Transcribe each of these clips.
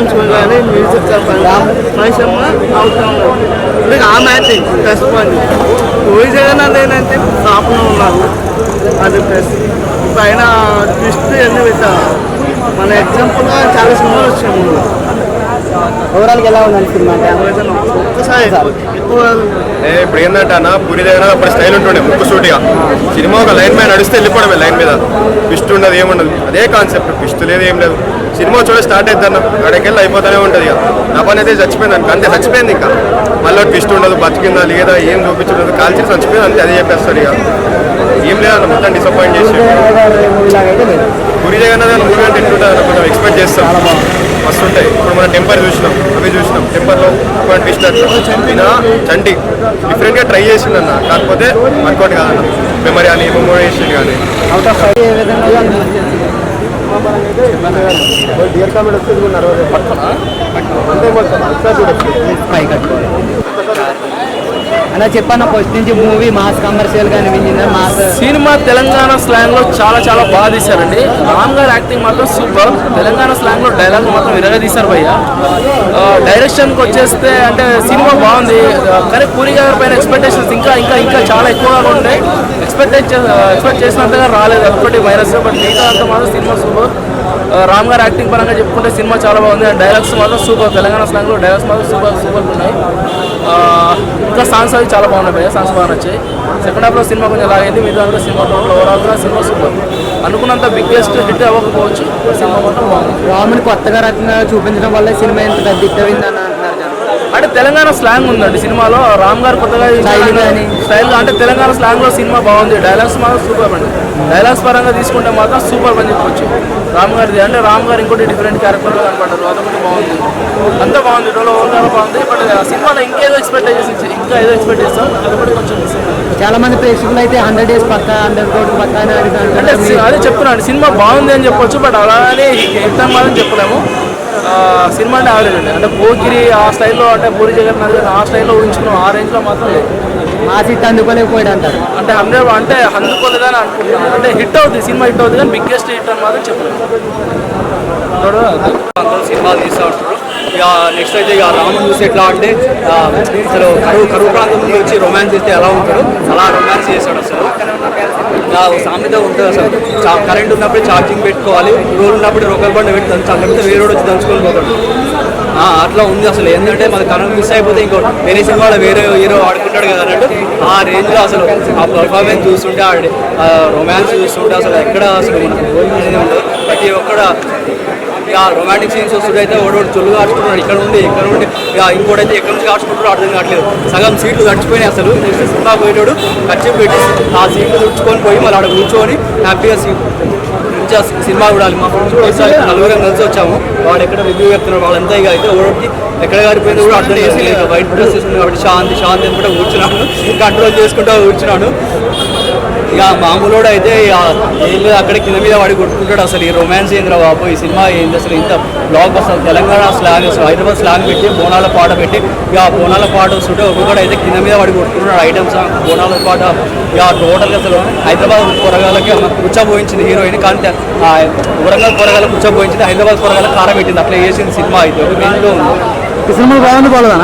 songs కానీ music చెప్పండి మహేషమ్మ అవుతున్నాడు ఇప్పుడు ఆ matching plus point Puri Jagannadh ఏంటంటే టాప్లో ఉన్నారు అది ప్లస్ పైన ట్విస్ట్ అన్ని పెట్టారు మన ఎగ్జాంపుల్గా చాలా సినిమాలు వచ్చాయి ముందు ఓవరాల్గా ఎలా ఉందండి సినిమా ఒక్కసారి ఎక్కువ ఇప్పుడు ఏంటంటే అన్న పూరి దగ్గర అప్పుడు స్టైల్ ఉంటుండే ముక్కు సూటిగా సినిమా ఒక లైన్ మీద నడిస్తే వెళ్ళిపోవడమే లైన్ మీద ట్విస్ట్ ఉండదు ఏముండదు అదే కాన్సెప్ట్ ట్విస్ట్ లేదు ఏం లేదు సినిమా చూడ స్టార్ట్ అవుతాను అక్కడికెళ్ళి అయిపోతూనే ఉంటుంది ఇక నా పని అయితే చచ్చిపోయింది అనుకో అంతే చచ్చిపోయింది ఇంకా మళ్ళీ ట్విస్ట్ ఉండదు బతికిందా లేదా ఏం చూపించలేదు కాల్చి చచ్చిపోయింది అంతే అదే చెప్పేస్తారు ఇక ఏం లేదన్న మొత్తం డిసప్పాయింట్ చేసి పూరి జగన్నాథ్ మూవీ అంటే ఎట్లుంటుంది కొంచెం ఎక్స్పెక్ట్ చేస్తాం మస్తు ఉంటాయి ఇప్పుడు మనం టెంపర్ చూసినాం అవి చూసినాం టెంపర్లో ఒక ట్విస్ట్ చంపిన చంటి డిఫరెంట్గా ట్రై చేసిందన్న కాకపోతే వర్కౌట్ కాదన్న మెమరీ అని మెమోరేషన్ కానీ డియర్ కామెంట్ వచ్చేది అలా చెప్పాను ఫస్ట్ నుంచి మూవీ మాస్ కమర్షియల్ గా అనిపించింది మాస్ సినిమా తెలంగాణ స్లాంగ్ లో చాలా బాగా తీశారండి రామ్ గారు యాక్టింగ్ మాత్రం సూపర్ తెలంగాణ స్లాంగ్ లో డైలాగ్ మాత్రం విరగా తీశారు భయ్య డైరెక్షన్కి వచ్చేస్తే అంటే సినిమా బాగుంది కానీ పూరి గారి పైన ఎక్స్పెక్టేషన్స్ ఇంకా చాలా ఎక్కువగా ఉంటాయి ఎక్స్పెక్ట్ చేసినంతగా రాలేదు ఒకటి మైనస్ బట్ మిగతా అంతా మాత్రం సినిమా సూపర్ రామ్ గారు యాక్టింగ్ పరంగా చెప్పుకుంటే సినిమా చాలా బాగుంది అండ్ డైలాగ్స్ మాత్రం సూపర్ తెలంగాణ స్లాంగ్లో డైలాగ్స్ మాత్రం సూపర్ ఉన్నాయి ఇంకా సాంగ్స్ అవి చాలా బాగున్నాయి భయ్య సాంగ్స్ బాగా నచ్చాయి సెకండ్ హాఫ్లో సినిమా కొంచెం లాగైంది మిగతా కూడా సినిమా టోటల్ ఓవరాల్గా సినిమా సూపర్ అనుకున్నంత బిగ్గెస్ట్ హిట్ అవ్వకపోవచ్చు సినిమా మాత్రం బాగుంది రాముని కొత్తగా రకంగా చూపించడం వల్ల సినిమా ఎంత పెద్ద హిట్ అయిందని అంటున్నారు అంటే తెలంగాణ స్లాంగ్ ఉందండి సినిమాలో రామ్ గారు కొత్తగా స్టైల్ అంటే తెలంగాణ స్లాంగ్ లో సినిమా బాగుంది డైలాగ్స్ మాత్రం సూపర్ అండి డైలాగ్స్ పరంగా తీసుకుంటే మాత్రం సూపర్ అని చెప్పొచ్చు రామ్ గారిది అంటే రామ్ గారు ఇంకోటి డిఫరెంట్ క్యారెక్టర్లో కనపడ్డారు అదొకటి బాగుంది అంతా బాగుంది డోలో ఓవరాల్ బాగుంది బట్ సినిమాలో ఇంకేదో ఎక్స్పెక్ట్ చేస్తాం అదొకటి కొంచెం చాలా మంది ప్రేక్షకులు అయితే 100 days పక్క 100 crores పక్క అంటే అదే చెప్తున్నాను సినిమా బాగుంది అని చెప్పొచ్చు బట్ అలానే హిట్ మాత్రం చెప్పలేము సినిమా అంటే యావరేజ్ అండి అంటే పోకిరి ఆ స్టైల్లో అంటే పూరి జగన్నాథ్ ఆ స్టైల్లో ఊహించుకున్నాం ఆ రేంజ్లో మాత్రం లేదు మా సీట్ అందుకోలేకపోయాడు అంటారు అంటే అందుకోలేదని అనుకుంటున్నాను అంటే హిట్ అవుతుంది సినిమా హిట్ అవుతుంది కానీ బిగ్గెస్ట్ హిట్ అని మాత్రం చెప్పలేదు సినిమా తీస్తూ ఉంటారు ఇక నెక్స్ట్ అయితే ఇక రాముని చూసి ఎట్లా అంటే అసలు కరువు ప్రాంతం నుంచి వచ్చి రొమాన్స్ చేస్తే ఎలా ఉంటాడు అలా రొమాన్స్ చేస్తాడు అసలు సామెత ఉంటుంది అసలు కరెంట్ ఉన్నప్పుడు ఛార్జింగ్ పెట్టుకోవాలి రోడ్ ఉన్నప్పుడు రొక్కల బండి పెట్టి లేకపోతే వేరే వచ్చి దంచుకొని పోతాడు అట్లా ఉంది అసలు ఏంటంటే మన కరెంట్ మిస్ అయిపోతే ఇంకో వేరే సినిమాలో వేరే హీరో ఆడుకుంటాడు కదా అన్నట్టు ఆ రేంజ్లో అసలు ఆ పర్ఫార్మెన్స్ చూస్తుంటే రొమాన్స్ చూస్తుంటే అసలు ఎక్కడ అసలు మనకు ఉండదు ప్రతి ఒక్కడ ఇక రొమాంటిక్ సీన్స్ వస్తుంటే అయితే ఒకటి చొల్లుగా ఆడుకుంటున్నాడు ఇక్కడ నుండి ఇక ఇంకోటైతే ఎక్కడి నుంచి ఆడుకుంటాడో అర్థం కావట్లేదు సగం సీట్లు తడిచిపోయినాయి అసలు సినిమా పోయేటోడు ఖర్చు పెట్టి ఆ సీట్లు తుడుచుకొని పోయి మళ్ళీ అక్కడ కూర్చొని హ్యాపీగా మంచిగా సినిమా చూడాలి మా ఫ్రెండ్స్ నలుగురం కలిసి వచ్చాము వాడు ఎక్కడ రివ్యూ చెప్తున్నారు వాళ్ళంతా ఇక అయితే ఒకటి ఎక్కడ గారిపోయిందో కూడా అర్థం చేసుకోలేదు వైట్ డ్రెస్ వేసుకున్నాడు కాబట్టి శాంతి అనుకుంటే కూర్చున్నాను కంట్రోల్ చేసుకుంటూ కూర్చున్నాను ఇక మామూలు అయితే ఏం లేదు అక్కడ కింద మీద వాడి కొట్టుకుంటాడు అసలు ఈ రొమాన్స్ ఏంద్రా బాబు ఈ సినిమా ఏంది అసలు ఇంత బ్లాక్ అసలు తెలంగాణ స్లాంగ్ అసలు హైదరాబాద్ స్లాంగ్ పెట్టి బోనాల పాట పెట్టి ఇక బోనాల పాట వస్తుంటే ఒక్కొక్కటి అయితే కింద మీద వాడి కొట్టుకుంటున్నాడు ఐటమ్ సాంగ్ బోనాల పాట ఇక టోటల్గా అసలు హైదరాబాద్ పొరగాలకి కూర్చోబోయించింది హీరోయిన్ కానీ వరంగల్ పొరగాల కూర్చోబోయించింది హైదరాబాద్ పొరగాల కారం పెట్టింది అట్లా వేసింది సినిమా అయితే రేంజ్లో ఉంది సినిమా బాగుంది బాగోదా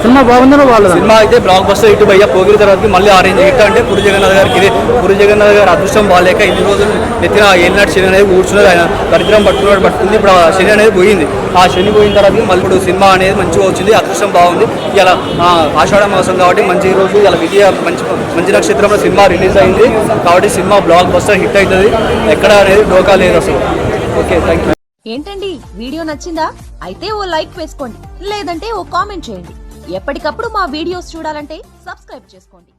సినిమా బాగుందో బాగోదా సినిమా అయితే బ్లాక్ బస్టర్ ఇటు భయ్య పోగిన తర్వాత మళ్ళీ ఆరెంజ్ హిట్ అంటే పూరి జగన్నాథ్ గారికి పూరి జగన్నాథ్ గారు అదృష్టం బాగాలేక ఇన్ని రోజులు ఎత్తిన ఏనాడు శని అనేది కూర్చున్నది ఆయన దరిద్రం పట్టుకుంది ఇప్పుడు ఆ శని అనేది పోయింది ఆ శని పోయిన తర్వాత మళ్ళీ ఇప్పుడు సినిమా అనేది మంచిగా వచ్చింది అదృష్టం బాగుంది ఇలా ఆషాఢ మాసం కాబట్టి మంచి రోజు ఇలా విజయ మంచి నక్షత్రంలో సినిమా రిలీజ్ అయింది కాబట్టి సినిమా బ్లాక్ బస్టర్ హిట్ అవుతుంది ఎక్కడ అనేది డోకా లేదు అసలు ఓకే థ్యాంక్ యూ ఏంటండి వీడియో నచ్చిందా అయితే ఓ లైక్ వేసుకోండి లేదంటే ఓ కామెంట్ చేయండి ఎప్పటికప్పుడు మా వీడియోస్ చూడాలంటే సబ్స్క్రైబ్ చేసుకోండి